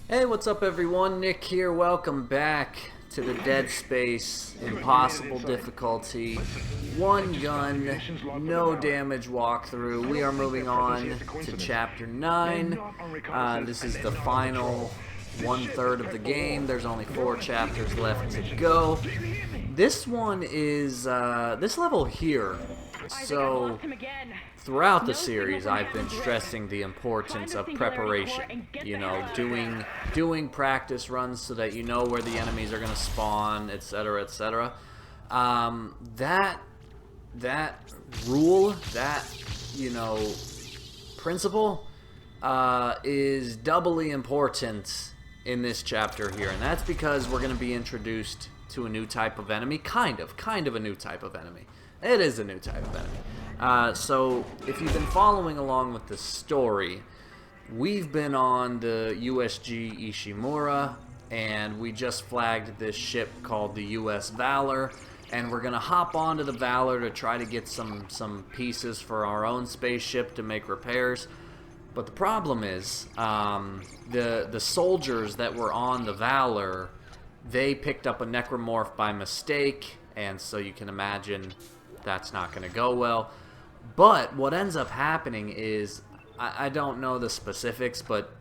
Hey, what's up everyone? Nick here. Welcome back to the Dead Space Impossible difficulty. One gun, no damage walkthrough. We are moving on to Chapter 9. This is the final one-third of the game. There's only 4 chapters left to go. This one is, this level here. So, throughout the series, I've been stressing the importance of preparation. You know, doing practice runs so that you know where the enemies are going to spawn, etc., etc. That rule, that, you know, principle, is doubly important in this chapter here, and that's because we're going to be introduced to a new type of enemy, kind of a new type of enemy. It is a new type of enemy. So, if you've been following along with the story, we've been on the USG Ishimura, and we just flagged this ship called the US Valor, and we're going to hop onto the Valor to try to get some pieces for our own spaceship to make repairs. But the problem is, the soldiers that were on the Valor, they picked up a necromorph by mistake, and so you can imagine that's not going to go well. But what ends up happening is, I don't know the specifics, but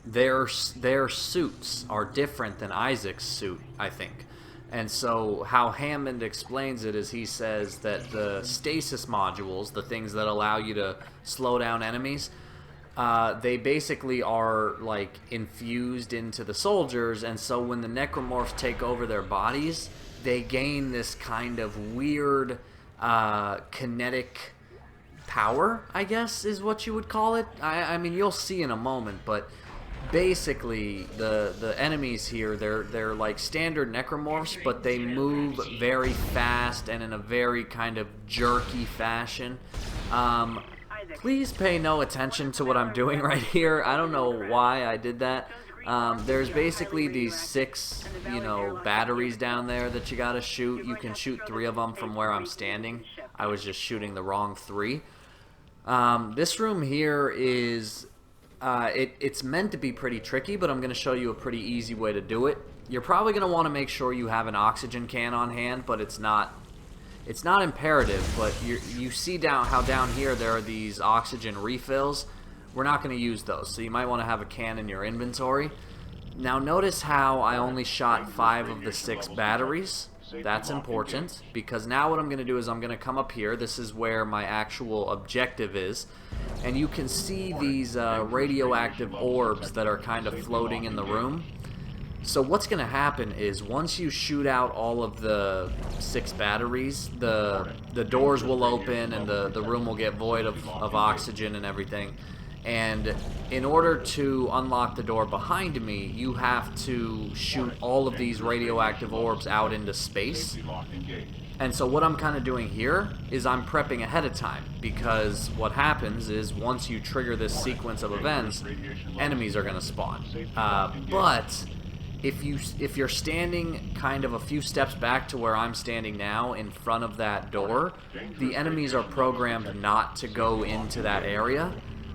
their suits are different than Isaac's suit, I think. And so how Hammond explains it is he says that the stasis modules, the things that allow you to slow down enemies, they basically are like infused into the soldiers, and so when the necromorphs take over their bodies, they gain this kind of weird kinetic power, I guess is what you would call it. I mean, you'll see in a moment, but basically the enemies here, they're like standard necromorphs, but they move very fast and in a very kind of jerky fashion. Please pay no attention to what I'm doing right here. I don't know why I did that. There's basically these 6, you know, batteries down there that you gotta shoot. You can shoot 3 of them from where I'm standing. I was just shooting the wrong 3. This room here is, it's meant to be pretty tricky, but I'm gonna show you a pretty easy way to do it. You're probably gonna want to make sure you have an oxygen can on hand, but it's not imperative. But you see how down here there are these oxygen refills. We're not going to use those, so you might want to have a can in your inventory. Now notice how I only shot 5 of the 6 batteries. That's important, because now what I'm going to do is I'm going to come up here. This is where my actual objective is, and you can see these radioactive orbs that are kind of floating in the room. So what's going to happen is once you shoot out all of the 6 batteries, the doors will open and the room will get void of oxygen and everything. And in order to unlock the door behind me, you have to shoot all of these radioactive orbs out into space. And so what I'm kind of doing here is I'm prepping ahead of time, because what happens is once you trigger this sequence of events, enemies are going to spawn. But if you're standing kind of a few steps back to where I'm standing now in front of that door, the enemies are programmed not to go into that area.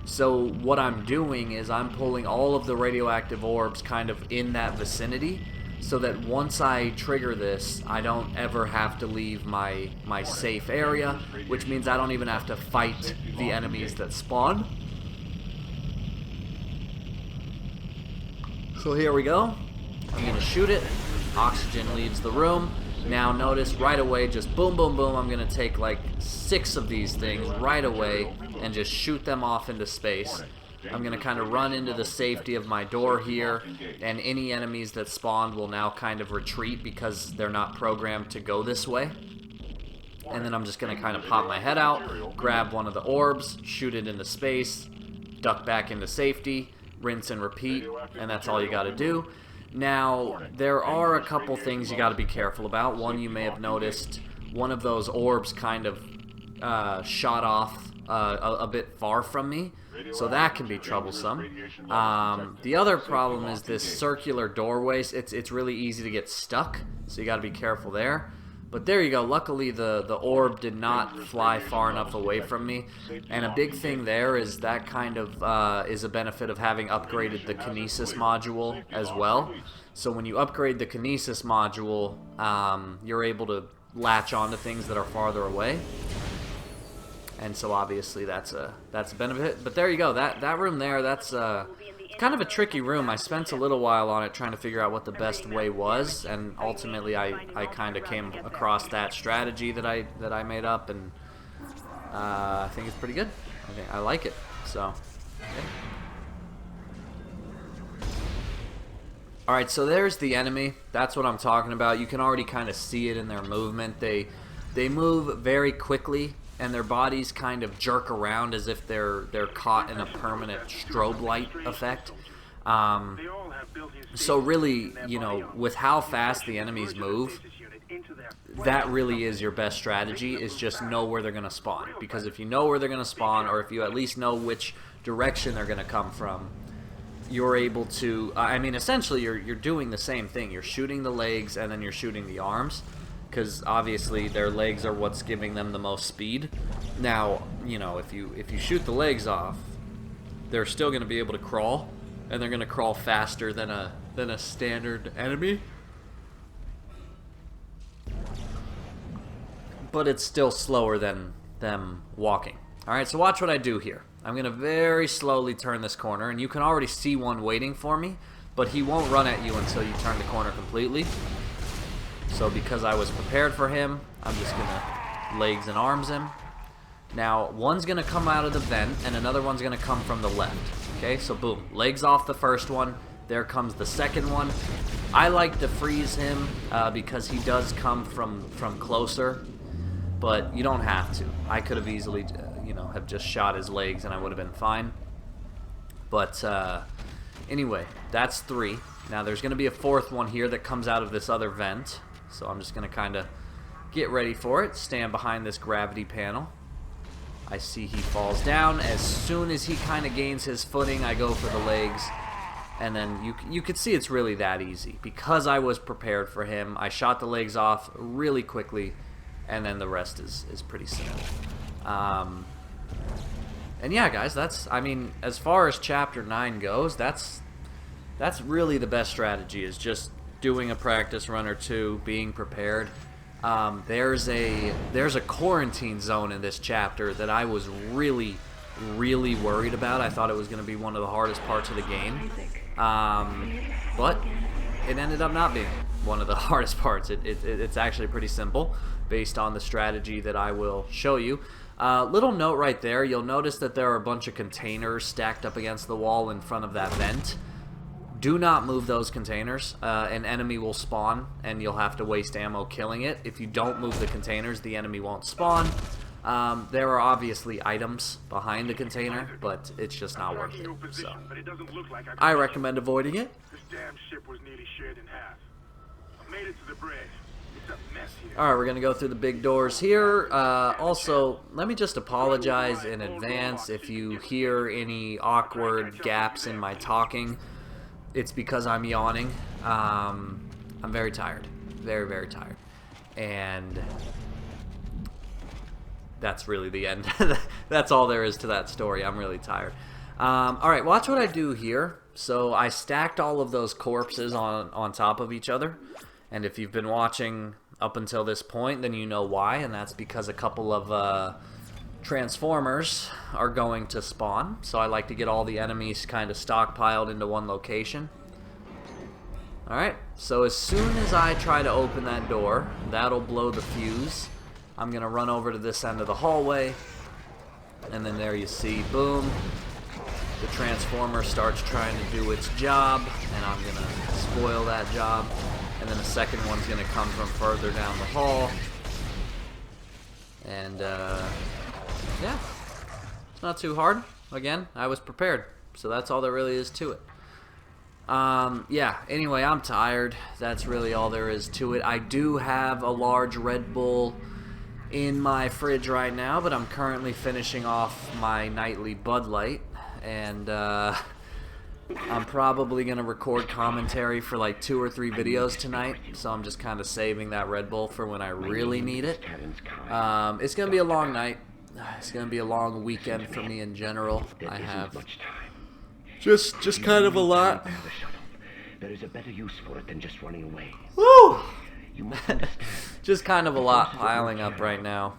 So what I'm doing is I'm pulling all of the radioactive orbs kind of in that vicinity, so that once I trigger this, I don't ever have to leave my safe area, which means I don't even have to fight the enemies that spawn. So here we go. I'm going to shoot it. Oxygen leaves the room. Now notice right away, just boom, boom, boom, I'm going to take like 6 of these things right away and just shoot them off into space. I'm going to kind of run into the safety of my door here, and any enemies that spawned will now kind of retreat because they're not programmed to go this way. And then I'm just going to kind of pop my head out, grab one of the orbs, shoot it into space, duck back into safety, rinse and repeat, and that's all you got to do. Now, there are a couple things you got to be careful about. One, you may have noticed one of those orbs kind of shot off a bit far from me, so that can be troublesome. The other problem is this circular doorway. It's really easy to get stuck, so you got to be careful there. But there you go. Luckily, the orb did not fly far enough away from me. And a big thing there is that kind of is a benefit of having upgraded the Kinesis module as well. So when you upgrade the Kinesis module, you're able to latch onto things that are farther away. And so obviously that's a benefit. But there you go. That room there, that's kind of a tricky room. I spent a little while on it trying to figure out what the best way was, and ultimately I kind of came across that strategy that I made up, and I think it's pretty good. I like it. So, yeah. All right, so there's the enemy. That's what I'm talking about. You can already kind of see it in their movement. They move very quickly, and their bodies kind of jerk around as if they're caught in a permanent strobe light effect. So really, you know, with how fast the enemies move, that really is your best strategy, is just know where they're going to spawn. Because if you know where they're going to spawn, or if you at least know which direction they're going to come from, you're able to, I mean, essentially you're doing the same thing. You're shooting the legs and then you're shooting the arms, because obviously their legs are what's giving them the most speed. Now, you know, if you shoot the legs off, they're still going to be able to crawl, and they're going to crawl faster than a standard enemy. But it's still slower than them walking. Alright, so watch what I do here. I'm going to very slowly turn this corner, and you can already see one waiting for me, but he won't run at you until you turn the corner completely. So because I was prepared for him, I'm just going to legs and arms him. Now, one's going to come out of the vent, and another one's going to come from the left. Okay, so boom. Legs off the first one. There comes the second one. I like to freeze him because he does come from closer, but you don't have to. I could have easily, you know, have just shot his legs and I would have been fine. But anyway, that's 3. Now there's going to be a 4th one here that comes out of this other vent. So I'm just going to kind of get ready for it. Stand behind this gravity panel. I see he falls down. As soon as he kind of gains his footing, I go for the legs. And then you could see it's really that easy. Because I was prepared for him, I shot the legs off really quickly. And then the rest is pretty simple. And yeah, guys, that's, I mean, as far as Chapter 9 goes, that's really the best strategy, is just doing a practice run or two, being prepared. There's a quarantine zone in this chapter that I was really worried about. I thought it was going to be one of the hardest parts of the game, but it ended up not being one of the hardest parts. It's actually pretty simple based on the strategy that I will show you. Little note right there, you'll notice that there are a bunch of containers stacked up against the wall in front of that vent. Do not move those containers. An enemy will spawn, and you'll have to waste ammo killing it. If you don't move the containers, the enemy won't spawn. There are obviously items behind the container, but it's just not worth it. So I recommend avoiding it. This damn ship was nearly shared in half. I made it to the bridge. It's a mess here. Alright, we're going to go through the big doors here. Also, let me just apologize in advance if you hear any awkward gaps in my talking. It's because I'm yawning. I'm very tired. Very tired. And that's really the end. That's all there is to that story. I'm really tired. Alright, watch what I do here. So I stacked all of those corpses on top of each other. And if you've been watching up until this point, then you know why. And that's because a couple of Transformers are going to spawn. So I like to get all the enemies kind of stockpiled into one location. Alright, so as soon as I try to open that door, that'll blow the fuse. I'm going to run over to this end of the hallway, and then there you see, boom, the Transformer starts trying to do its job, and I'm going to spoil that job. And then the second one's going to come from further down the hall. And, yeah, it's not too hard. Again, I was prepared, so that's all there really is to it. Yeah, anyway, I'm tired. That's really all there is to it. I do have a large Red Bull in my fridge right now, but I'm currently finishing off my nightly Bud Light, and I'm probably going to record commentary for like 2 or 3 videos tonight, so I'm just kind of saving that Red Bull for when I really need it. It's going to be a long night. It's going to be a long weekend for me in general. I have just kind of a lot. There is a better use for it than just running away. Woo! You must understand. Just kind of a lot piling up right now.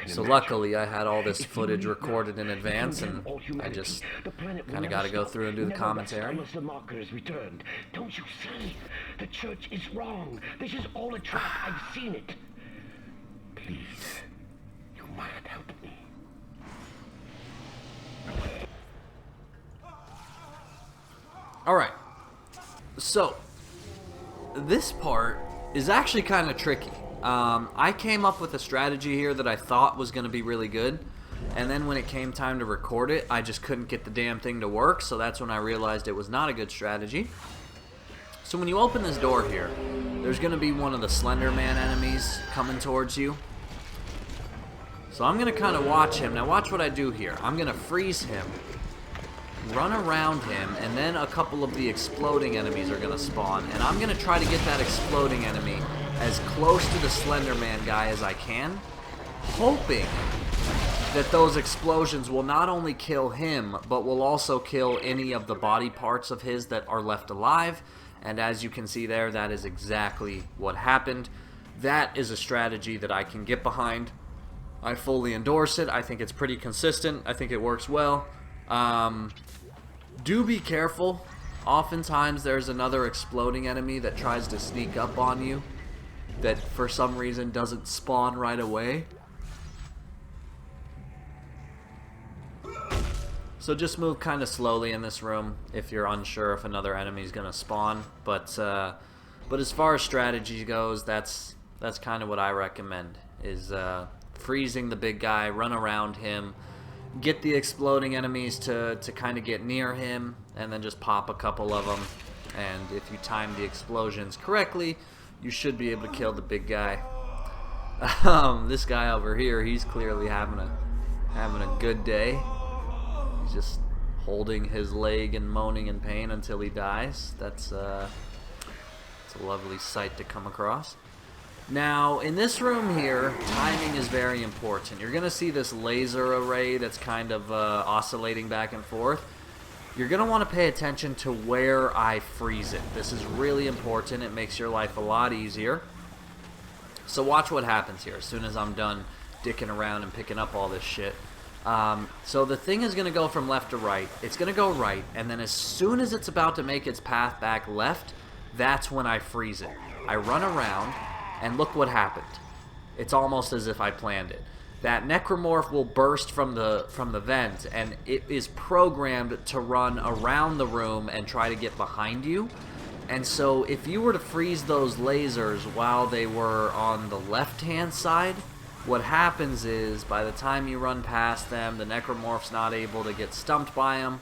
So luckily I had all this footage recorded in advance, and I just kind of got to go through and do the commentary. Unless the marker is returned. Don't you see? The church is wrong. This is all a trap. I've seen it. Please, you must help me. Alright, so this part is actually kind of tricky. I came up with a strategy here that I thought was going to be really good, and then when it came time to record it, I just couldn't get the damn thing to work, so that's when I realized it was not a good strategy. So when you open this door here, there's going to be one of the Slender Man enemies coming towards you. So I'm going to kind of watch him. Now watch what I do here. I'm going to freeze him, run around him, and then a couple of the exploding enemies are going to spawn. And I'm going to try to get that exploding enemy as close to the Slender Man guy as I can, hoping that those explosions will not only kill him, but will also kill any of the body parts of his that are left alive. And as you can see there, that is exactly what happened. That is a strategy that I can get behind. I fully endorse it. I think it's pretty consistent. I think it works well. Do be careful. Oftentimes there's another exploding enemy that tries to sneak up on you that for some reason doesn't spawn right away. So just move kind of slowly in this room if you're unsure if another enemy is going to spawn. But as far as strategy goes, that's kind of what I recommend, is freezing the big guy, run around him, get the exploding enemies to kind of get near him, and then just pop a couple of them. And if you time the explosions correctly, you should be able to kill the big guy. This guy over here, he's clearly having a good day. He's just holding his leg and moaning in pain until he dies. It's a lovely sight to come across. Now, in this room here, timing is very important. You're going to see this laser array that's kind of oscillating back and forth. You're going to want to pay attention to where I freeze it. This is really important. It makes your life a lot easier. So watch what happens here as soon as I'm done dicking around and picking up all this shit. So the thing is going to go from left to right. It's going to go right, and then as soon as it's about to make its path back left, that's when I freeze it. I run around, and look what happened. It's almost as if I planned it. That necromorph will burst from the vent, and it is programmed to run around the room and try to get behind you. And so if you were to freeze those lasers while they were on the left-hand side, what happens is by the time you run past them, the necromorph's not able to get stumped by them.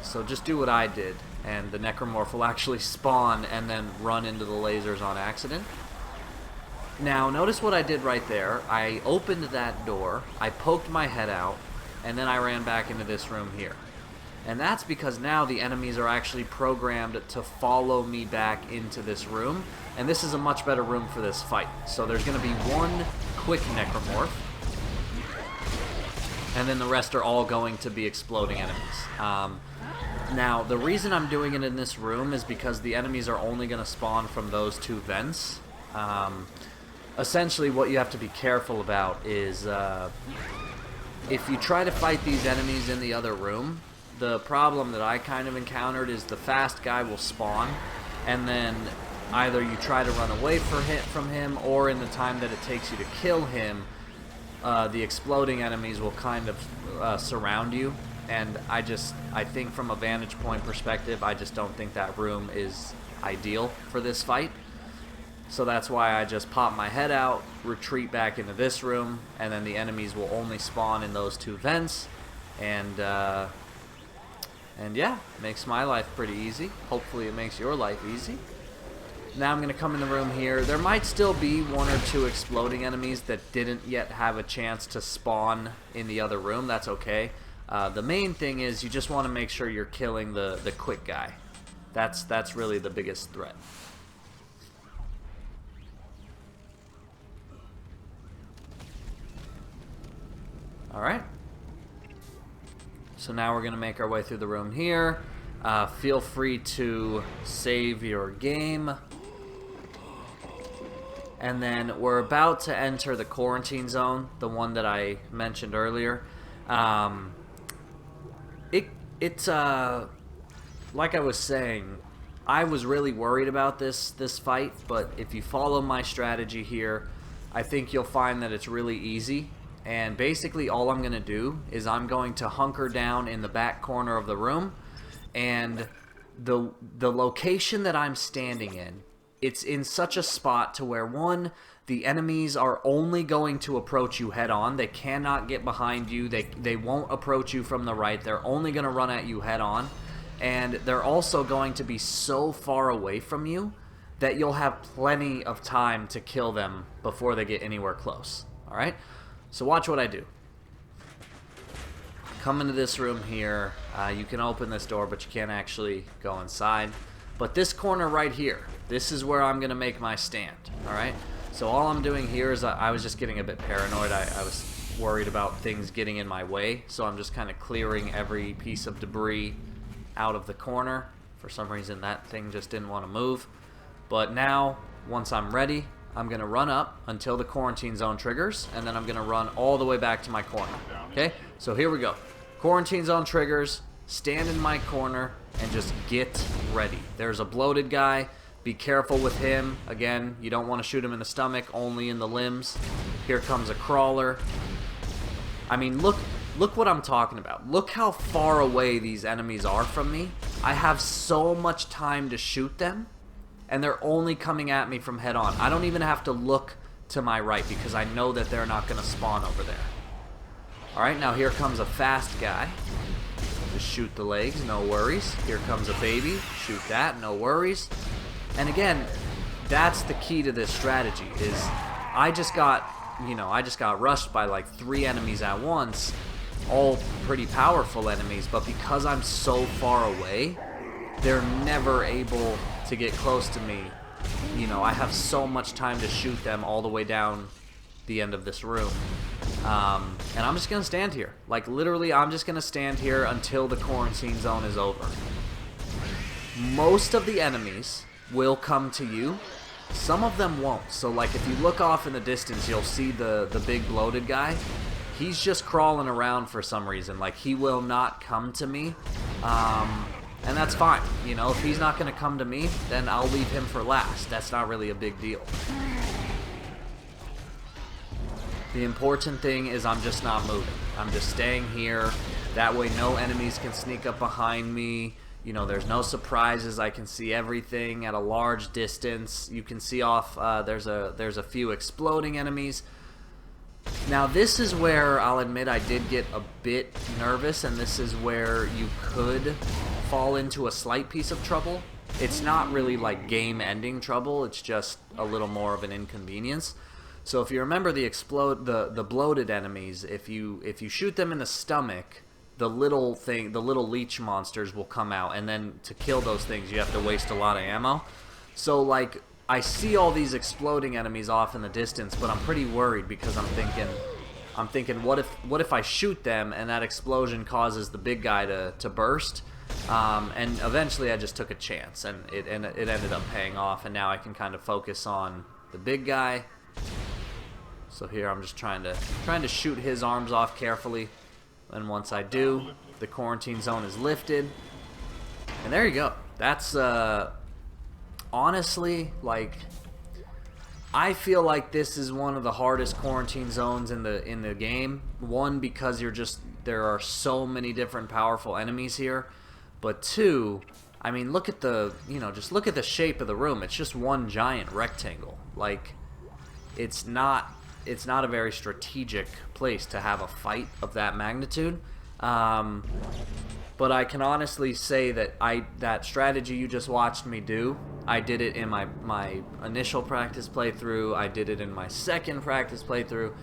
So just do what I did, and the necromorph will actually spawn and then run into the lasers on accident. Now, notice what I did right there. I opened that door, I poked my head out, and then I ran back into this room here. And that's because now the enemies are actually programmed to follow me back into this room, and this is a much better room for this fight. So there's going to be one quick necromorph, and then the rest are all going to be exploding enemies. Now, the reason I'm doing it in this room is because the enemies are only going to spawn from those two vents. Essentially, what you have to be careful about is if you try to fight these enemies in the other room, the problem that I kind of encountered is the fast guy will spawn, and then either you try to run away from him, or in the time that it takes you to kill him, the exploding enemies will kind of surround you. And I think from a vantage point perspective, I just don't think that room is ideal for this fight. So that's why I just pop my head out, retreat back into this room, and then the enemies will only spawn in those two vents. And yeah, makes my life pretty easy. Hopefully it makes your life easy. Now I'm going to come in the room here. There might still be one or two exploding enemies that didn't yet have a chance to spawn in the other room. That's okay. The main thing is you just want to make sure you're killing the quick guy. That's really the biggest threat. Alright. So now we're going to make our way through the room here. Feel free to save your game. And then we're about to enter the quarantine zone, the one that I mentioned earlier. It's like I was saying, I was really worried about this fight, but if you follow my strategy here, I think you'll find that it's really easy. And basically all I'm going to do is I'm going to hunker down in the back corner of the room, and the location that I'm standing in, it's in such a spot to where, one, the enemies are only going to approach you head on. They cannot get behind you. They won't approach you from the right. They're only going to run at you head on. And they're also going to be so far away from you that you'll have plenty of time to kill them before they get anywhere close. Alright? So watch what I do. Come into this room here. You can open this door, but you can't actually go inside. But this corner right here, this is where I'm going to make my stand. Alright? So all I'm doing here is I was just getting a bit paranoid. I was worried about things getting in my way. So I'm just kind of clearing every piece of debris out of the corner. For some reason that thing just didn't want to move. But now, once I'm ready, I'm going to run up until the quarantine zone triggers, and then I'm going to run all the way back to my corner. Okay? So here we go. Quarantine zone triggers, stand in my corner, and just get ready. There's a bloated guy. Be careful with him. Again, you don't want to shoot him in the stomach, only in the limbs. Here comes a crawler. I mean, look what I'm talking about. Look how far away these enemies are from me. I have so much time to shoot them, and they're only coming at me from head on. I don't even have to look to my right because I know that they're not going to spawn over there. Alright, now here comes a fast guy. Just shoot the legs, no worries. Here comes a baby. Shoot that, no worries. And again, that's the key to this strategy, is I just got rushed by like 3 enemies at once, all pretty powerful enemies, but because I'm so far away, they're never able to get close to me. You know, I have so much time to shoot them all the way down the end of this room. And I'm just going to stand here. Like, literally, I'm just going to stand here until the quarantine zone is over. Most of the enemies will come to you. Some of them won't. So, like, if you look off in the distance, you'll see the big bloated guy. He's just crawling around for some reason. Like, he will not come to me. And that's fine. You know, if he's not going to come to me, then I'll leave him for last. That's not really a big deal. The important thing is I'm just not moving. I'm just staying here. That way no enemies can sneak up behind me. You know, there's no surprises. I can see everything at a large distance. You can see off, there's a few exploding enemies. Now this is where I'll admit I did get a bit nervous, and this is where you could fall into a slight piece of trouble. It's not really like game-ending trouble. It's just a little more of an inconvenience. So if you remember the bloated enemies, if you shoot them in the stomach, the little leech monsters will come out, and then to kill those things you have to waste a lot of ammo. So like I see all these exploding enemies off in the distance, but I'm pretty worried because I'm thinking what if I shoot them and that explosion causes the big guy to burst? And eventually I just took a chance, and it ended up paying off, and now I can kind of focus on the big guy. So here I'm just trying to shoot his arms off carefully, and once I do, the quarantine zone is lifted, and there you go. That's honestly, like, I feel like this is one of the hardest quarantine zones in the game. One, because there are so many different powerful enemies here, but two, I mean, look at just look at the shape of the room. It's just one giant rectangle. Like, it's not a very strategic place to have a fight of that magnitude. But I can honestly say that that strategy you just watched me do, I did it in my initial practice playthrough, I did it in my second practice playthrough,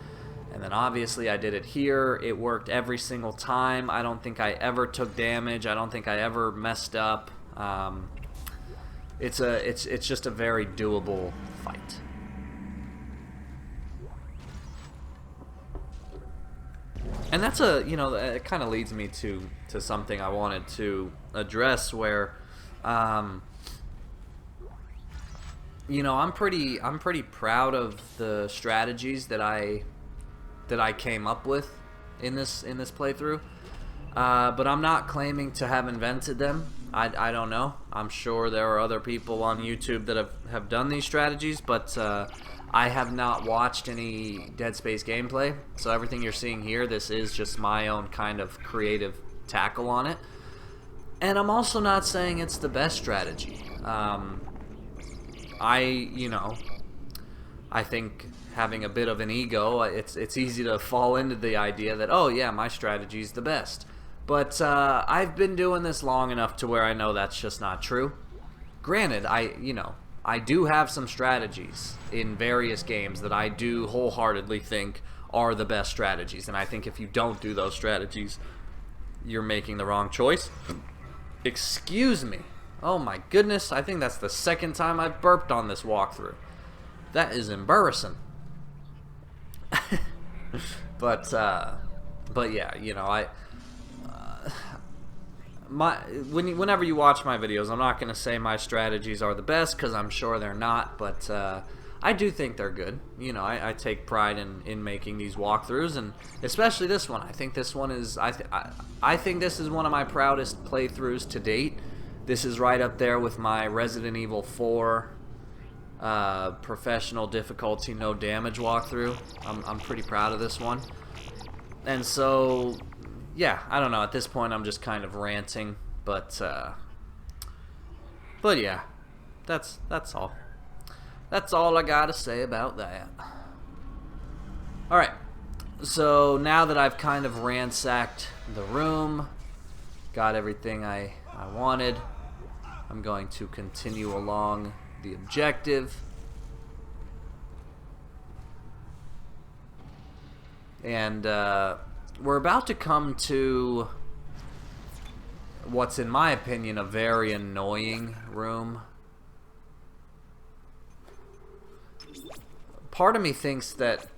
And then obviously I did it here. It worked every single time. I don't think I ever took damage. I don't think I ever messed up. It's just a very doable fight. And that's it kind of leads me to something I wanted to address where, I'm pretty proud of the strategies that I came up with in this playthrough, but I'm not claiming to have invented them. I don't know. I'm sure there are other people on YouTube that have done these strategies, but I have not watched any Dead Space gameplay, so everything you're seeing here, this is just my own kind of creative tackle on it. And I'm also not saying it's the best strategy. I think having a bit of an ego, it's easy to fall into the idea that, oh yeah, my strategy's the best. But I've been doing this long enough to where I know that's just not true. Granted, I do have some strategies in various games that I do wholeheartedly think are the best strategies, and I think if you don't do those strategies, you're making the wrong choice. Excuse me. Oh my goodness, I think that's the second time I've burped on this walkthrough. That is embarrassing. But yeah, whenever you watch my videos, I'm not going to say my strategies are the best, because I'm sure they're not, but I do think they're good. I take pride in making these walkthroughs, and especially this one. I think this one is, I think this is one of my proudest playthroughs to date. This is right up there with my Resident Evil 4 professional difficulty, no damage walkthrough. I'm pretty proud of this one. And so, yeah, I don't know. At this point, I'm just kind of ranting, but yeah, that's all. That's all I gotta say about that. All right. So now that I've kind of ransacked the room, got everything I wanted, I'm going to continue along the objective. And we're about to come to what's, in my opinion, a very annoying room. Part of me thinks that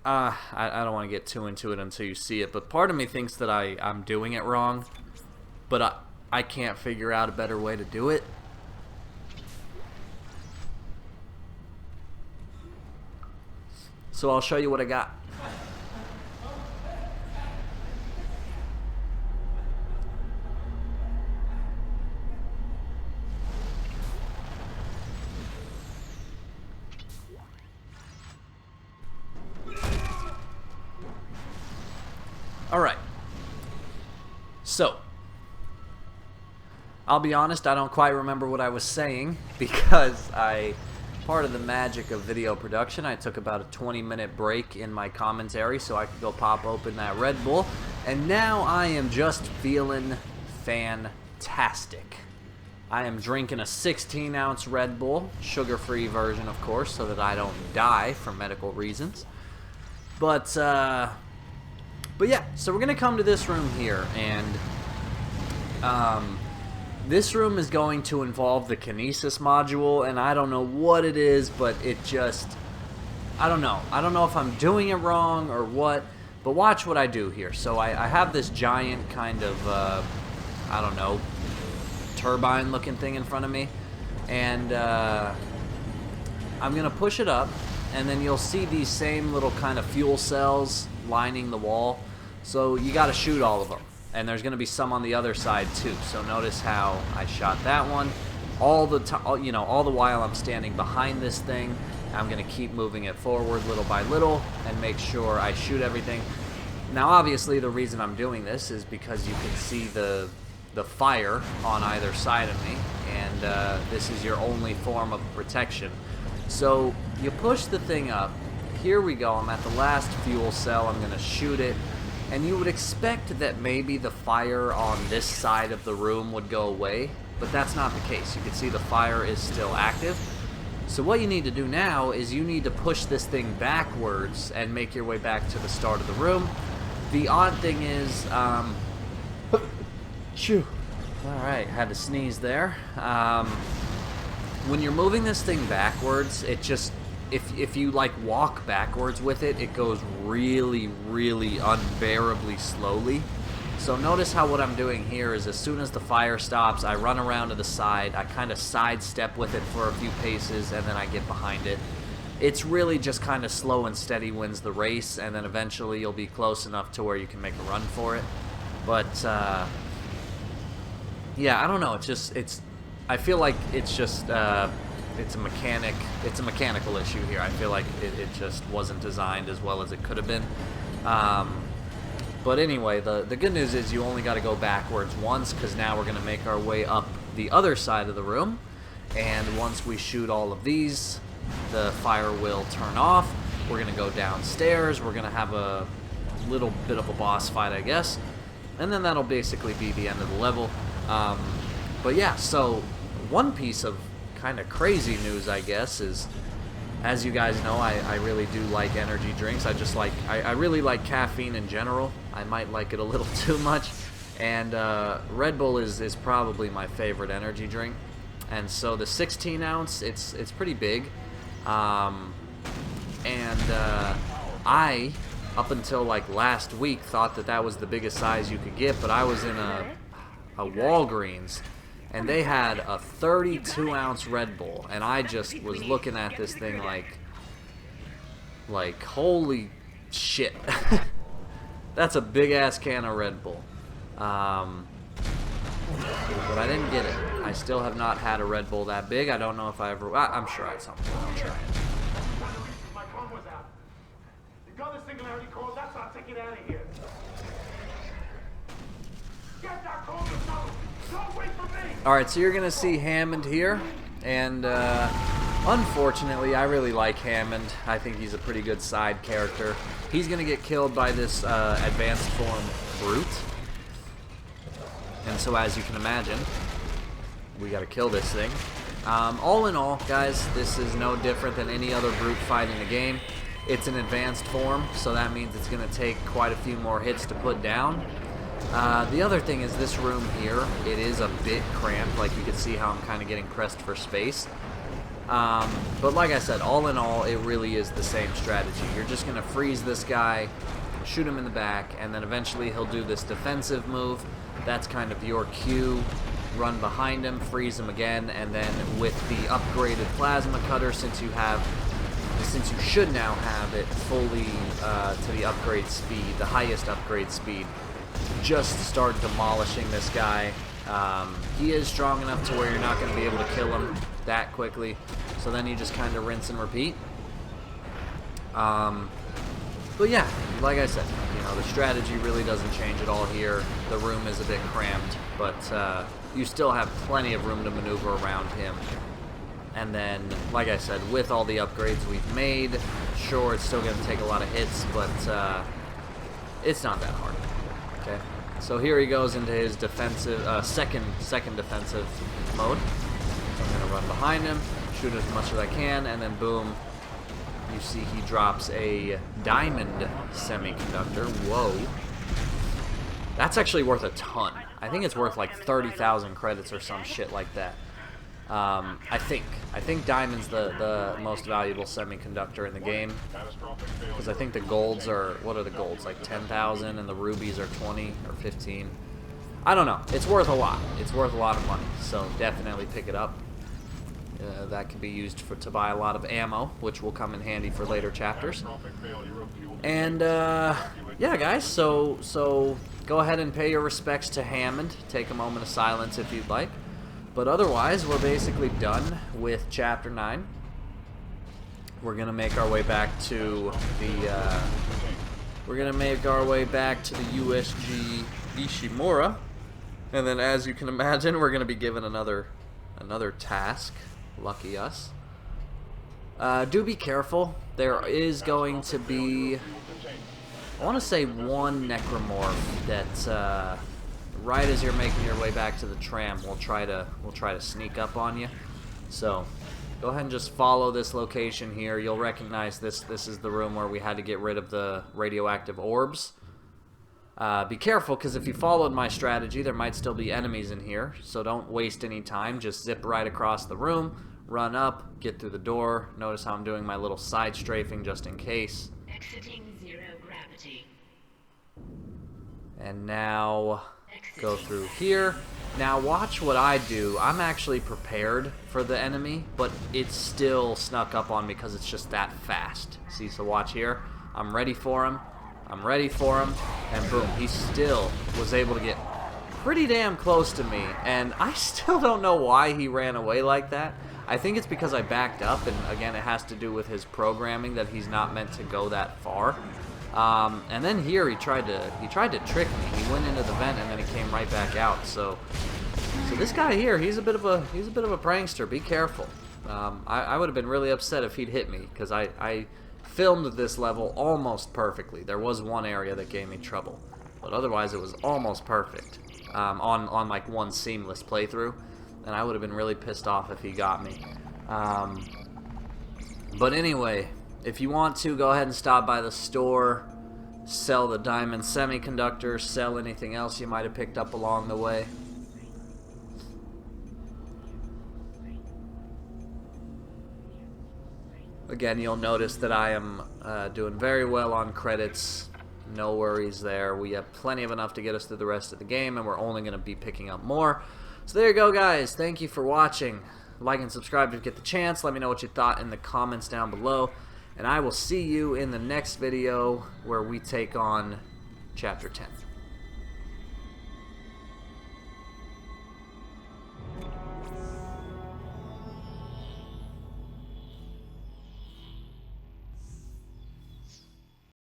I don't want to get too into it until you see it, but part of me thinks that I'm doing it wrong, but I can't figure out a better way to do it. So I'll show you what I got. Alright, so, I'll be honest, I don't quite remember what I was saying, because part of the magic of video production, I took about a 20-minute break in my commentary so I could go pop open that Red Bull, and now I am just feeling fantastic. I am drinking a 16-ounce Red Bull, sugar-free version, of course, so that I don't die for medical reasons. But yeah, so we're going to come to this room here, and this room is going to involve the Kinesis module, and I don't know what it is, but it just, I don't know. I don't know if I'm doing it wrong or what, but watch what I do here. So I have this giant kind of, I don't know, turbine-looking thing in front of me, and I'm going to push it up, and then you'll see these same little kind of fuel cells lining the wall. So you got to shoot all of them, and there's going to be some on the other side too. So notice how I shot that one. All the while I'm standing behind this thing, I'm going to keep moving it forward little by little and make sure I shoot everything. Now, obviously, the reason I'm doing this is because you can see the fire on either side of me, and this is your only form of protection. So you push the thing up. Here we go. I'm at the last fuel cell. I'm going to shoot it. And you would expect that maybe the fire on this side of the room would go away, but that's not the case. You can see the fire is still active. So what you need to do now is you need to push this thing backwards and make your way back to the start of the room. The odd thing is, shoo. Alright, had to sneeze there. When you're moving this thing backwards, it just, if you like walk backwards with it, it goes really, really unbearably slowly. So notice how what I'm doing here is as soon as the fire stops, I run around to the side, I kind of sidestep with it for a few paces, and then I get behind it. It's really just kind of slow and steady wins the race, and then eventually you'll be close enough to where you can make a run for it. But, yeah, I don't know, I feel like it's just, it's a mechanical issue here. I feel like it just wasn't designed as well as it could have been. But anyway, the good news is you only got to go backwards once, because now we're going to make our way up the other side of the room. And once we shoot all of these, the fire will turn off. We're going to go downstairs. We're going to have a little bit of a boss fight, I guess. And then that'll basically be the end of the level. But yeah, so one piece of kind of crazy news, I guess, is, as you guys know, I really do like energy drinks. I really like caffeine in general. I might like it a little too much. And Red Bull is probably my favorite energy drink. And so the 16 ounce, it's pretty big. I, up until like last week, thought that was the biggest size you could get, but I was in a Walgreens, and they had a 32 ounce Red Bull, and I just was looking at this thing like holy shit. That's a big ass can of Red Bull. But I didn't get it. I still have not had a Red Bull that big. I don't know if I ever, I'm sure at some point I'll try it. My phone was out. The gun is singularity called. That's our ticket out of here. Get that call to zone. Don't wait for me. Alright, so you're going to see Hammond here, and unfortunately, I really like Hammond. I think he's a pretty good side character. He's going to get killed by this advanced form brute. And so, as you can imagine, we got to kill this thing. All in all, guys, this is no different than any other brute fight in the game. It's an advanced form, so that means it's going to take quite a few more hits to put down. The other thing is this room here, it is a bit cramped. Like, you can see how I'm kind of getting pressed for space. But like I said, all in all, it really is the same strategy. You're just going to freeze this guy, shoot him in the back, and then eventually he'll do this defensive move. That's kind of your cue. Run behind him, freeze him again, and then with the upgraded plasma cutter, since you should now have it fully to the upgrade speed, the highest upgrade speed, just start demolishing this guy. He is strong enough to where you're not going to be able to kill him that quickly, so then you just kind of rinse and repeat. But yeah, like I said, you know, the strategy really doesn't change at all here. The room is a bit cramped, but you still have plenty of room to maneuver around him. And then, like I said, with all the upgrades we've made, sure, it's still going to take a lot of hits, but it's not that hard. Okay, so here he goes into his defensive, second defensive mode. So I'm going to run behind him, shoot as much as I can, and then boom, you see he drops a diamond semiconductor. Whoa. That's actually worth a ton. I think it's worth like 30,000 credits or some shit like that. I think diamond's the most valuable semiconductor in the game, because I think the golds are, what are the golds, like 10,000, and the rubies are 20 or 15. I don't know. It's worth a lot. It's worth a lot of money, so definitely pick it up. That can be used to buy a lot of ammo, which will come in handy for later chapters. And yeah, guys, so go ahead and pay your respects to Hammond. Take a moment of silence if you'd like. But otherwise, we're basically done with Chapter 9. We're gonna make our way back to the USG Ishimura, and then, as you can imagine, we're gonna be given another task. Lucky us. Do be careful. There is going to be, I want to say, one necromorph that right as you're making your way back to the tram will try to sneak up on you. So go ahead and just follow this location here. You'll recognize this. This is the room where we had to get rid of the radioactive orbs. Be careful, because if you followed my strategy, there might still be enemies in here. So don't waste any time. Just zip right across the room, run up, get through the door. Notice how I'm doing my little side strafing just in case. Exiting zero gravity. And now go through here. Now watch what I do. I'm actually prepared for the enemy, but it's still snuck up on me because it's just that fast. See, so watch here. I'm ready for him. I'm ready for him. And boom, he still was able to get pretty damn close to me. And I still don't know why he ran away like that. I think it's because I backed up, and again, it has to do with his programming that he's not meant to go that far. And then here he tried to trick me. He went into the vent and then he came right back out. So this guy here, he's a bit of a prankster. Be careful. I would have been really upset if he'd hit me, because I filmed this level almost perfectly. There was one area that gave me trouble, but otherwise it was almost perfect on like one seamless playthrough, and I would have been really pissed off if he got me. But anyway, if you want to, go ahead and stop by the store, sell the diamond semiconductors, sell anything else you might have picked up along the way. Again, you'll notice that I am doing very well on credits. No worries there. We have plenty of enough to get us through the rest of the game, and we're only going to be picking up more. So there you go, guys. Thank you for watching. Like and subscribe if you get the chance. Let me know what you thought in the comments down below. And I will see you in the next video where we take on Chapter 10.